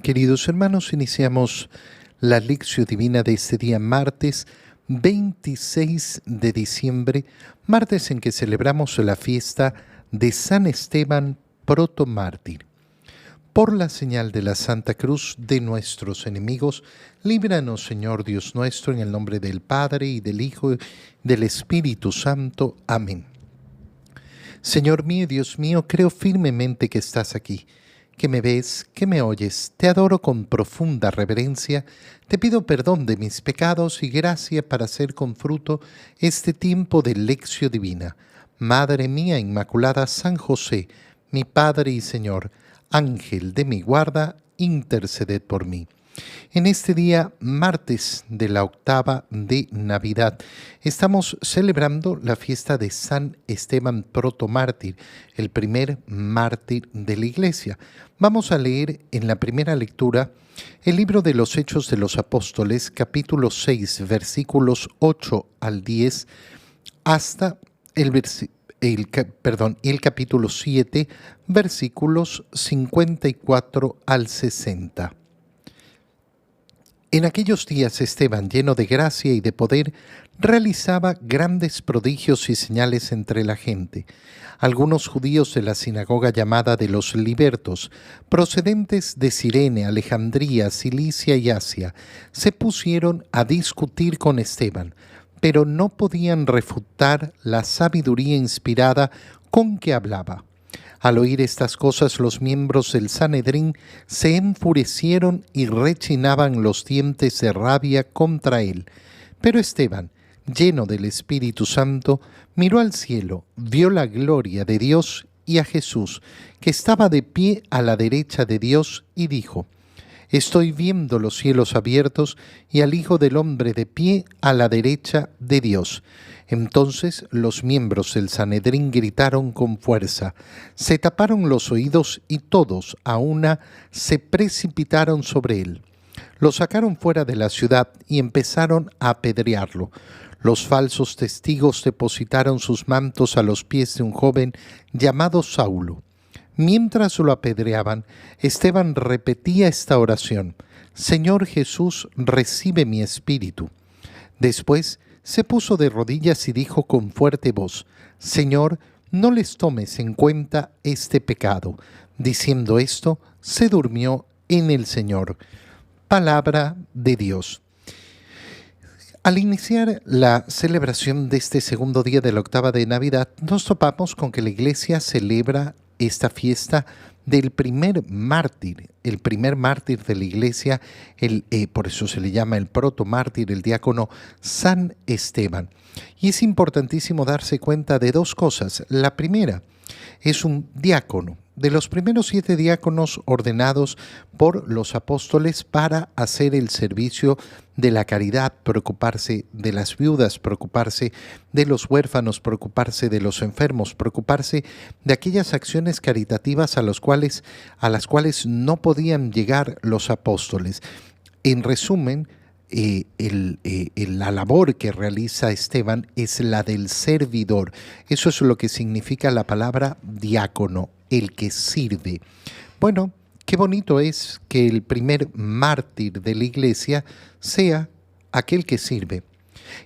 Queridos hermanos, iniciamos la lección divina de este día martes 26 de diciembre, martes en que celebramos la fiesta de San Esteban protomártir. Por la señal de la Santa Cruz de nuestros enemigos, líbranos, Señor Dios nuestro, en el nombre del Padre, y del Hijo, y del Espíritu Santo. Amén. Señor mío, Dios mío, creo firmemente que estás aquí, que me ves, que me oyes. Te adoro con profunda reverencia, te pido perdón de mis pecados y gracia para hacer con fruto este tiempo de lección divina. Madre mía Inmaculada, San José, mi Padre y Señor, Ángel de mi guarda, interceded por mí. En este día, martes de la octava de Navidad, estamos celebrando la fiesta de San Esteban protomártir, el primer mártir de la Iglesia. Vamos a leer en la primera lectura el libro de los Hechos de los Apóstoles, capítulo 6, versículos 8 al 10, hasta el capítulo 7, versículos 54 al 60. En aquellos días Esteban, lleno de gracia y de poder, realizaba grandes prodigios y señales entre la gente. Algunos judíos de la sinagoga llamada de los Libertos, procedentes de Cirene, Alejandría, Cilicia y Asia, se pusieron a discutir con Esteban, pero no podían refutar la sabiduría inspirada con que hablaba. Al oír estas cosas, los miembros del Sanedrín se enfurecieron y rechinaban los dientes de rabia contra él. Pero Esteban, lleno del Espíritu Santo, miró al cielo, vio la gloria de Dios y a Jesús, que estaba de pie a la derecha de Dios, y dijo: Estoy viendo los cielos abiertos y al Hijo del Hombre de pie a la derecha de Dios. Entonces los miembros del Sanedrín gritaron con fuerza, se taparon los oídos y todos a una se precipitaron sobre él. Lo sacaron fuera de la ciudad y empezaron a apedrearlo. Los falsos testigos depositaron sus mantos a los pies de un joven llamado Saulo. Mientras lo apedreaban, Esteban repetía esta oración: Señor Jesús, recibe mi espíritu. Después se puso de rodillas y dijo con fuerte voz: Señor, no les tomes en cuenta este pecado. Diciendo esto, se durmió en el Señor. Palabra de Dios. Al iniciar la celebración de este segundo día de la octava de Navidad, nos topamos con que la Iglesia celebra esta fiesta del primer mártir, el primer mártir de la Iglesia, por eso se le llama el protomártir, el diácono San Esteban. Y es importantísimo darse cuenta de dos cosas. La primera, es un diácono, de los primeros 7 diáconos ordenados por los apóstoles para hacer el servicio de la caridad, preocuparse de las viudas, preocuparse de los huérfanos, preocuparse de los enfermos, preocuparse de aquellas acciones caritativas a las cuales no podían llegar los apóstoles. En resumen, la labor que realiza Esteban es la del servidor. Eso es lo que significa la palabra diácono, el que sirve. Bueno, qué bonito es que el primer mártir de la Iglesia sea aquel que sirve,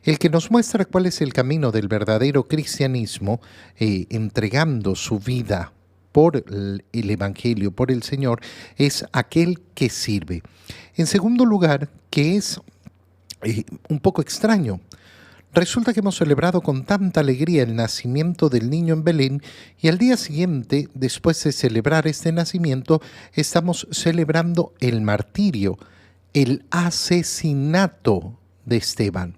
el que nos muestra cuál es el camino del verdadero cristianismo, entregando su vida por el Evangelio, por el Señor, es aquel que sirve. En segundo lugar, que es un poco extraño. Resulta que hemos celebrado con tanta alegría el nacimiento del niño en Belén y al día siguiente, después de celebrar este nacimiento, estamos celebrando el martirio, el asesinato de Esteban.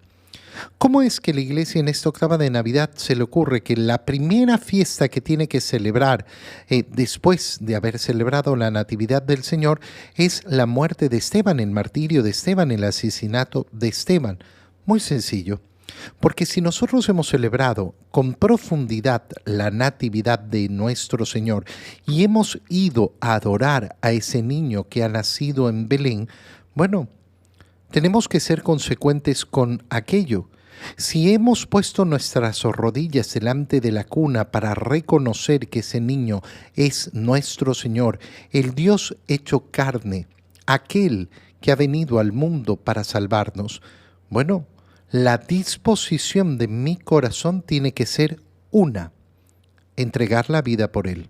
¿Cómo es que la Iglesia en esta octava de Navidad se le ocurre que la primera fiesta que tiene que celebrar después de haber celebrado la Natividad del Señor es la muerte de Esteban, el martirio de Esteban, el asesinato de Esteban? Muy sencillo. Porque si nosotros hemos celebrado con profundidad la Natividad de nuestro Señor y hemos ido a adorar a ese niño que ha nacido en Belén, bueno, tenemos que ser consecuentes con aquello. Si hemos puesto nuestras rodillas delante de la cuna para reconocer que ese niño es nuestro Señor, el Dios hecho carne, aquel que ha venido al mundo para salvarnos, bueno, la disposición de mi corazón tiene que ser una: entregar la vida por él,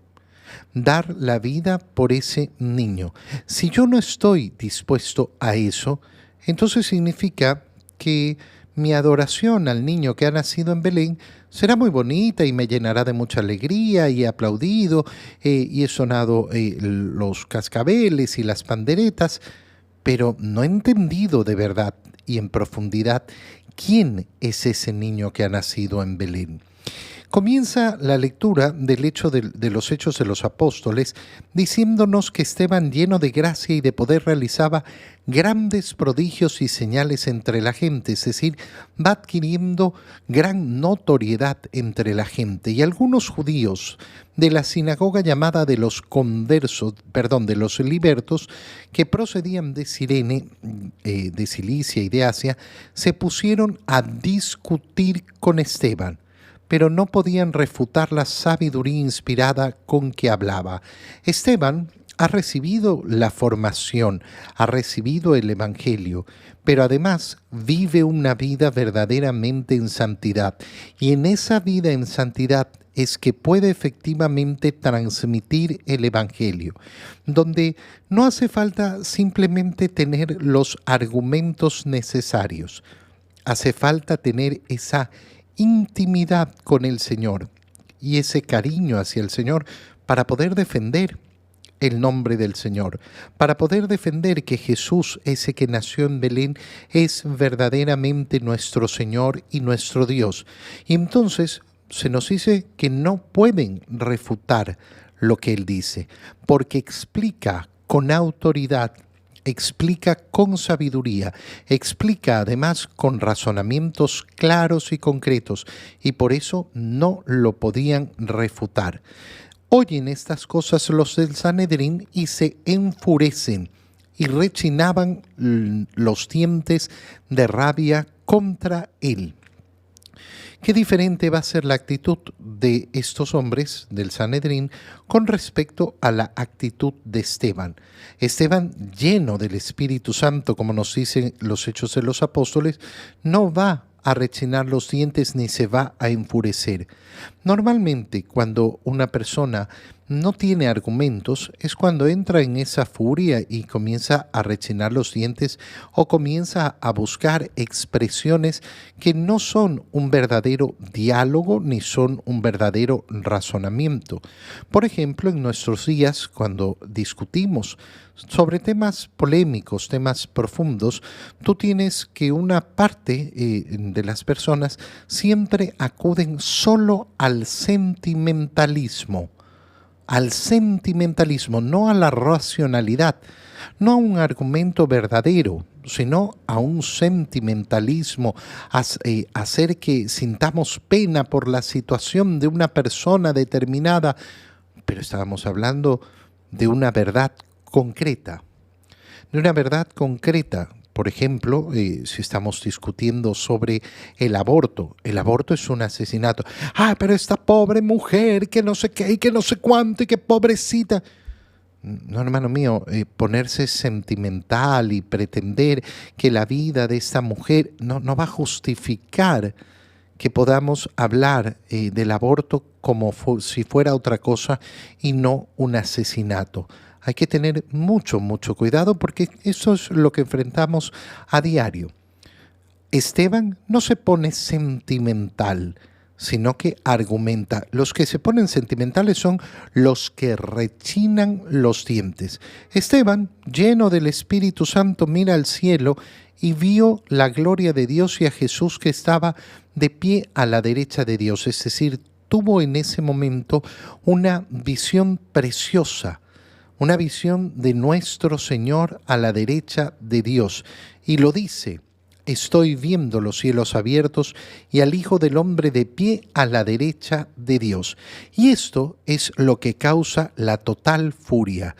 dar la vida por ese niño. Si yo no estoy dispuesto a eso, entonces significa que mi adoración al niño que ha nacido en Belén será muy bonita y me llenará de mucha alegría, y he aplaudido y he sonado los cascabeles y las panderetas, pero no he entendido de verdad y en profundidad quién es ese niño que ha nacido en Belén. Comienza la lectura del hecho de los Hechos de los Apóstoles diciéndonos que Esteban, lleno de gracia y de poder, realizaba grandes prodigios y señales entre la gente, es decir, va adquiriendo gran notoriedad entre la gente. Y algunos judíos de la sinagoga llamada de los conversos, de los libertos, que procedían de Cirene, de Cilicia y de Asia, se pusieron a discutir con Esteban, pero no podían refutar la sabiduría inspirada con que hablaba. Esteban ha recibido la formación, ha recibido el Evangelio, pero además vive una vida verdaderamente en santidad. Y en esa vida en santidad es que puede efectivamente transmitir el Evangelio, donde no hace falta simplemente tener los argumentos necesarios, hace falta tener esa intimidad con el Señor y ese cariño hacia el Señor para poder defender el nombre del Señor, para poder defender que Jesús, ese que nació en Belén, es verdaderamente nuestro Señor y nuestro Dios. Y entonces se nos dice que no pueden refutar lo que Él dice, porque explica con autoridad, explica con sabiduría, explica además con razonamientos claros y concretos, y por eso no lo podían refutar. Oyen estas cosas los del Sanedrín y se enfurecen y rechinaban los dientes de rabia contra él. Qué diferente va a ser la actitud de estos hombres del Sanedrín con respecto a la actitud de Esteban. Esteban, lleno del Espíritu Santo, como nos dicen los Hechos de los Apóstoles, no va a rechinar los dientes ni se va a enfurecer. Normalmente, cuando una persona no tiene argumentos, es cuando entra en esa furia y comienza a rechinar los dientes o comienza a buscar expresiones que no son un verdadero diálogo ni son un verdadero razonamiento. Por ejemplo, en nuestros días, cuando discutimos sobre temas polémicos, temas profundos, tú tienes que una parte de las personas siempre acuden solo al sentimentalismo, no a la racionalidad, no a un argumento verdadero, sino a un sentimentalismo, hacer que sintamos pena por la situación de una persona determinada. Pero estábamos hablando de una verdad concreta, Por ejemplo, si estamos discutiendo sobre el aborto es un asesinato. Pero esta pobre mujer, que no sé qué, y que no sé cuánto, y que pobrecita. No, hermano mío, ponerse sentimental y pretender que la vida de esta mujer no va a justificar que podamos hablar del aborto como si fuera otra cosa y no un asesinato. Hay que tener mucho cuidado porque eso es lo que enfrentamos a diario. Esteban no se pone sentimental, sino que argumenta. Los que se ponen sentimentales son los que rechinan los dientes. Esteban, lleno del Espíritu Santo, mira al cielo y vio la gloria de Dios y a Jesús que estaba de pie a la derecha de Dios. Es decir, tuvo en ese momento una visión preciosa, una visión de nuestro Señor a la derecha de Dios. Y lo dice: estoy viendo los cielos abiertos y al Hijo del Hombre de pie a la derecha de Dios. Y esto es lo que causa la total furia.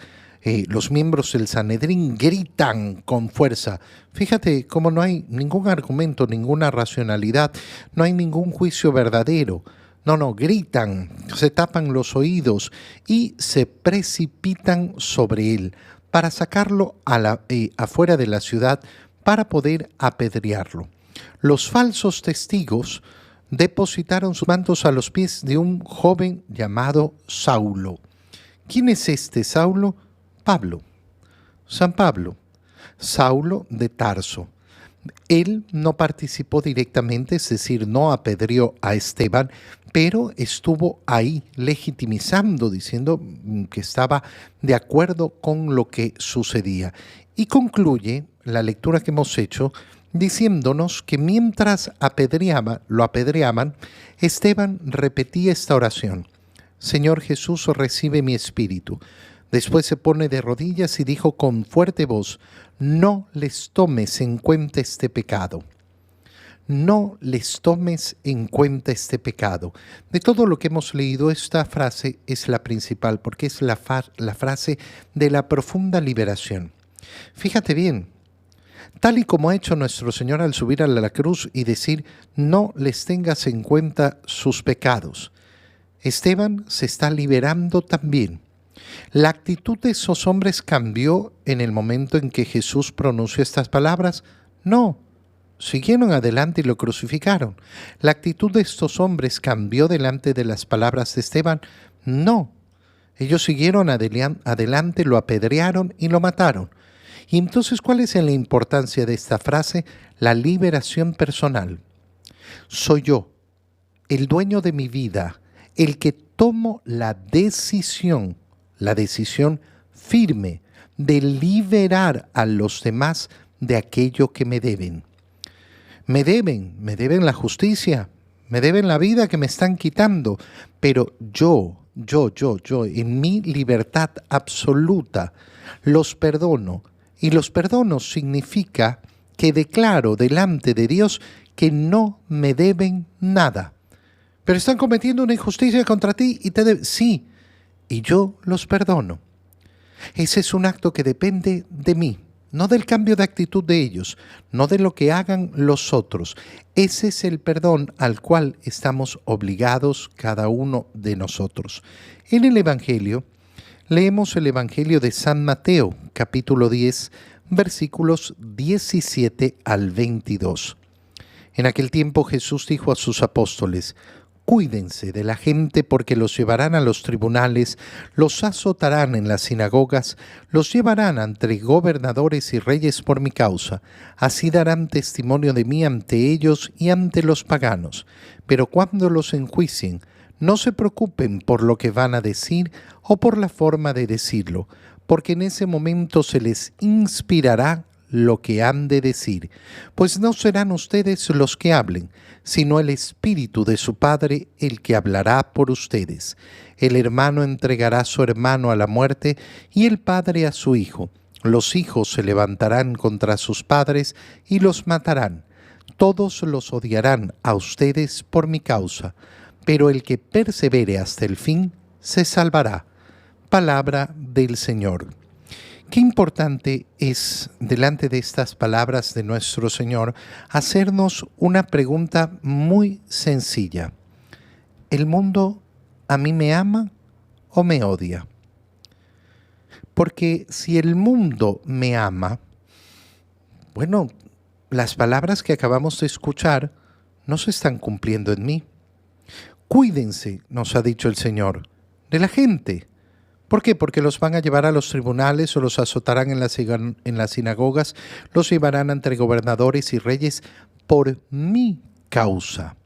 Los miembros del Sanedrín gritan con fuerza. Fíjate cómo no hay ningún argumento, ninguna racionalidad, no hay ningún juicio verdadero. No, gritan, se tapan los oídos y se precipitan sobre él. para sacarlo afuera de la ciudad para poder apedrearlo. Los falsos testigos depositaron sus mantos a los pies de un joven llamado Saulo. ¿Quién es este Saulo? Pablo, San Pablo, Saulo de Tarso. Él no participó directamente, es decir, no apedreó a Esteban, pero estuvo ahí legitimizando, diciendo que estaba de acuerdo con lo que sucedía. Y concluye la lectura que hemos hecho diciéndonos que mientras lo apedreaban, Esteban repetía esta oración: Señor Jesús, recibe mi espíritu. Después se pone de rodillas y dijo con fuerte voz: no les tomes en cuenta este pecado. No les tomes en cuenta este pecado. De todo lo que hemos leído, esta frase es la principal, porque es la frase de la profunda liberación. Fíjate bien, tal y como ha hecho nuestro Señor al subir a la cruz y decir: no les tengas en cuenta sus pecados, Esteban se está liberando también. ¿La actitud de esos hombres cambió en el momento en que Jesús pronunció estas palabras? No, siguieron adelante y lo crucificaron. ¿La actitud de estos hombres cambió delante de las palabras de Esteban? No, ellos siguieron adelante, lo apedrearon y lo mataron. Y entonces, ¿cuál es la importancia de esta frase? La liberación personal. Soy yo, el dueño de mi vida, el que tomo la decisión firme de liberar a los demás de aquello que me deben. Me deben la justicia, me deben la vida que me están quitando, pero yo, en mi libertad absoluta, los perdono. Y los perdono significa que declaro delante de Dios que no me deben nada. Pero están cometiendo una injusticia contra ti y te deben. Sí, y yo los perdono. Ese es un acto que depende de mí, no del cambio de actitud de ellos, no de lo que hagan los otros. Ese es el perdón al cual estamos obligados cada uno de nosotros. En el Evangelio, leemos el Evangelio de San Mateo, capítulo 10, versículos 17 al 22. En aquel tiempo Jesús dijo a sus apóstoles: cuídense de la gente, porque los llevarán a los tribunales, los azotarán en las sinagogas, los llevarán ante gobernadores y reyes por mi causa. Así darán testimonio de mí ante ellos y ante los paganos. Pero cuando los enjuicien, no se preocupen por lo que van a decir o por la forma de decirlo, porque en ese momento se les inspirará lo que han de decir, pues no serán ustedes los que hablen, sino el Espíritu de su Padre el que hablará por ustedes. El hermano entregará a su hermano a la muerte y el padre a su hijo. Los hijos se levantarán contra sus padres y los matarán. Todos los odiarán a ustedes por mi causa, pero el que persevere hasta el fin se salvará. Palabra del Señor. Qué importante es, delante de estas palabras de nuestro Señor, hacernos una pregunta muy sencilla. ¿El mundo a mí me ama o me odia? Porque si el mundo me ama, bueno, las palabras que acabamos de escuchar no se están cumpliendo en mí. Cuídense, nos ha dicho el Señor, de la gente. ¿Por qué? Porque los van a llevar a los tribunales o los azotarán en las sinagogas, los llevarán ante gobernadores y reyes por mi causa.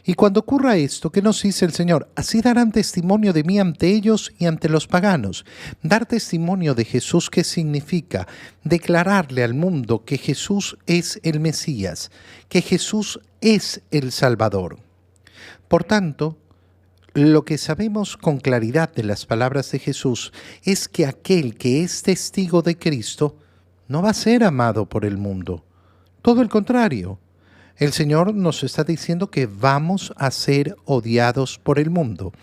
Y cuando ocurra esto, ¿qué nos dice el Señor? Así darán testimonio de mí ante ellos y ante los paganos. Dar testimonio de Jesús, ¿qué significa? Declararle al mundo que Jesús es el Mesías, que Jesús es el Salvador. Por tanto, lo que sabemos con claridad de las palabras de Jesús es que aquel que es testigo de Cristo no va a ser amado por el mundo. Todo el contrario. El Señor nos está diciendo que vamos a ser odiados por el mundo.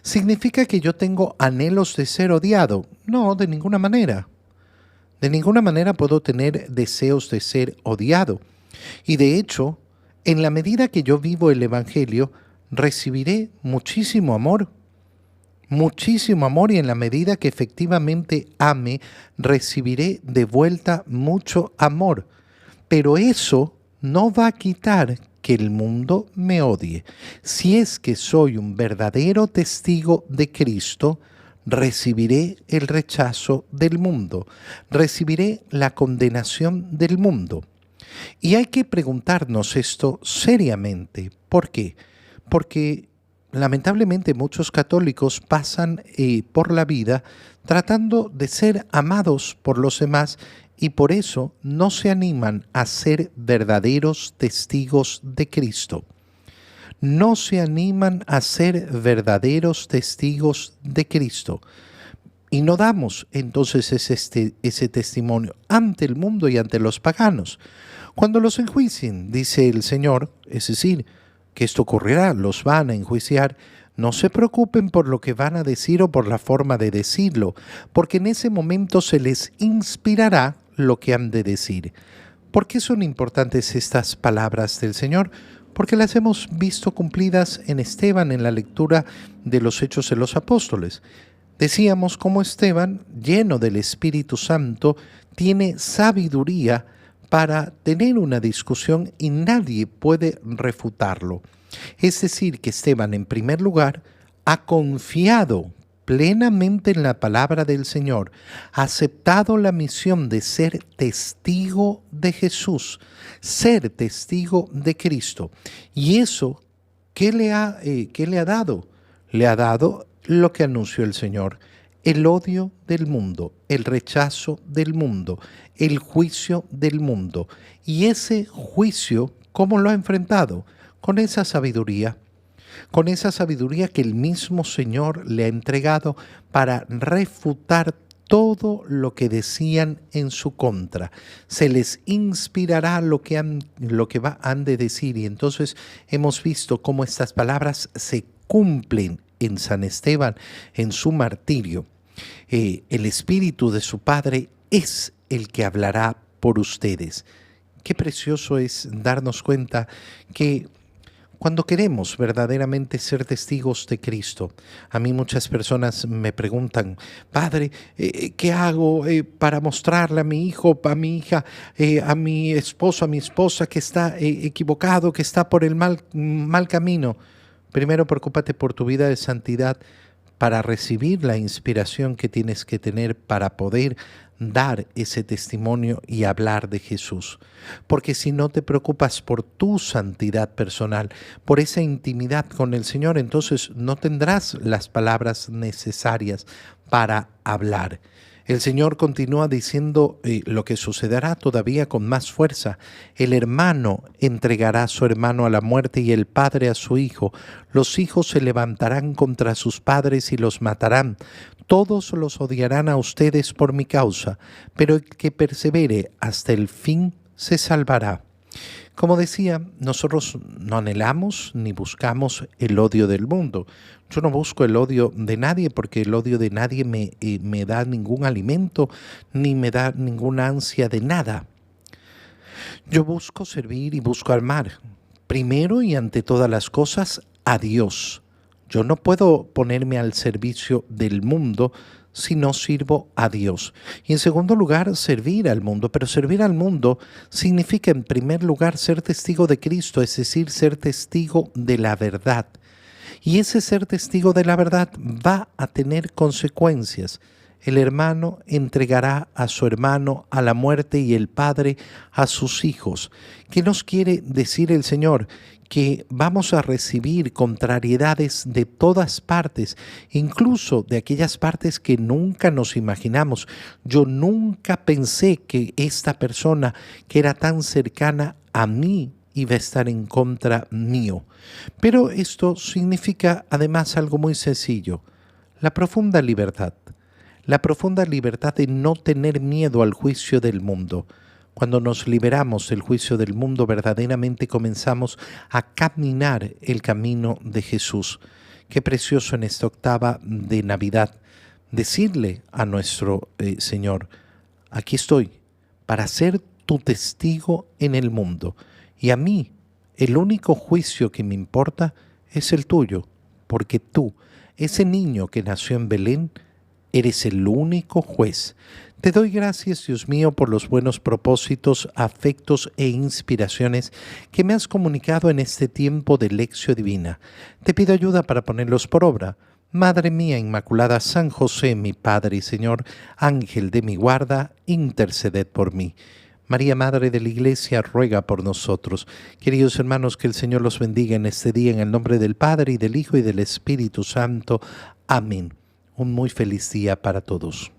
¿Significa que yo tengo anhelos de ser odiado? No, de ninguna manera. De ninguna manera puedo tener deseos de ser odiado. Y de hecho, en la medida que yo vivo el Evangelio, recibiré muchísimo amor, muchísimo amor, y en la medida que efectivamente ame, recibiré de vuelta mucho amor. Pero eso no va a quitar que el mundo me odie. Si es que soy un verdadero testigo de Cristo, recibiré el rechazo del mundo, recibiré la condenación del mundo. Y hay que preguntarnos esto seriamente. ¿Por qué? Porque lamentablemente muchos católicos pasan por la vida tratando de ser amados por los demás, y por eso no se animan a ser verdaderos testigos de Cristo. No se animan a ser verdaderos testigos de Cristo. Y no damos entonces ese testimonio ante el mundo y ante los paganos. Cuando los enjuicien, dice el Señor, es decir, que esto ocurrirá, los van a enjuiciar, no se preocupen por lo que van a decir o por la forma de decirlo, porque en ese momento se les inspirará lo que han de decir. ¿Por qué son importantes estas palabras del Señor? Porque las hemos visto cumplidas en Esteban en la lectura de los Hechos de los Apóstoles. Decíamos cómo Esteban, lleno del Espíritu Santo, tiene sabiduría para tener una discusión y nadie puede refutarlo. Es decir, que Esteban, en primer lugar, ha confiado plenamente en la palabra del Señor, ha aceptado la misión de ser testigo de Jesús, ser testigo de Cristo. Y eso, ¿qué le ha dado? Le ha dado lo que anunció el Señor: el odio del mundo, el rechazo del mundo, el juicio del mundo. Y ese juicio, ¿cómo lo ha enfrentado? Con esa sabiduría que el mismo Señor le ha entregado para refutar todo lo que decían en su contra. Se les inspirará lo que han de decir, y entonces hemos visto cómo estas palabras se cumplen en San Esteban, en su martirio. El Espíritu de su Padre es el que hablará por ustedes. Qué precioso es darnos cuenta que cuando queremos verdaderamente ser testigos de Cristo, a mí muchas personas me preguntan: Padre, ¿qué hago para mostrarle a mi hijo, a mi hija, a mi esposo, a mi esposa que está equivocado, que está por el mal camino? Primero, preocúpate por tu vida de santidad para recibir la inspiración que tienes que tener para poder dar ese testimonio y hablar de Jesús. Porque si no te preocupas por tu santidad personal, por esa intimidad con el Señor, entonces no tendrás las palabras necesarias para hablar. El Señor continúa diciendo lo que sucederá todavía con más fuerza. El hermano entregará a su hermano a la muerte y el padre a su hijo. Los hijos se levantarán contra sus padres y los matarán. Todos los odiarán a ustedes por mi causa, pero el que persevere hasta el fin se salvará. Como decía, nosotros no anhelamos ni buscamos el odio del mundo. Yo no busco el odio de nadie, porque el odio de nadie me da ningún alimento, ni me da ninguna ansia de nada. Yo busco servir y busco amar, primero y ante todas las cosas, a Dios. Yo no puedo ponerme al servicio del mundo si no sirvo a Dios. Y en segundo lugar, servir al mundo. Pero servir al mundo significa, en primer lugar, ser testigo de Cristo, es decir, ser testigo de la verdad. Y ese ser testigo de la verdad va a tener consecuencias. El hermano entregará a su hermano a la muerte y el padre a sus hijos. ¿Qué nos quiere decir el Señor? Que vamos a recibir contrariedades de todas partes, incluso de aquellas partes que nunca nos imaginamos. Yo nunca pensé que esta persona que era tan cercana a mí iba a estar en contra mío. Pero esto significa además algo muy sencillo: la profunda libertad. La profunda libertad de no tener miedo al juicio del mundo. Cuando nos liberamos del juicio del mundo, verdaderamente comenzamos a caminar el camino de Jesús. Qué precioso en esta octava de Navidad decirle a nuestro Señor: aquí estoy para ser tu testigo en el mundo. Y a mí, el único juicio que me importa es el tuyo, porque tú ese niño que nació en Belén, eres el único juez. Te doy gracias, Dios mío, por los buenos propósitos, afectos e inspiraciones que me has comunicado en este tiempo de lección divina. Te pido ayuda para ponerlos por obra. Madre mía Inmaculada, San José, mi Padre y Señor, Ángel de mi guarda, interceded por mí. María, Madre de la Iglesia, ruega por nosotros. Queridos hermanos, que el Señor los bendiga en este día, en el nombre del Padre, y del Hijo, y del Espíritu Santo. Amén. Un muy feliz día para todos.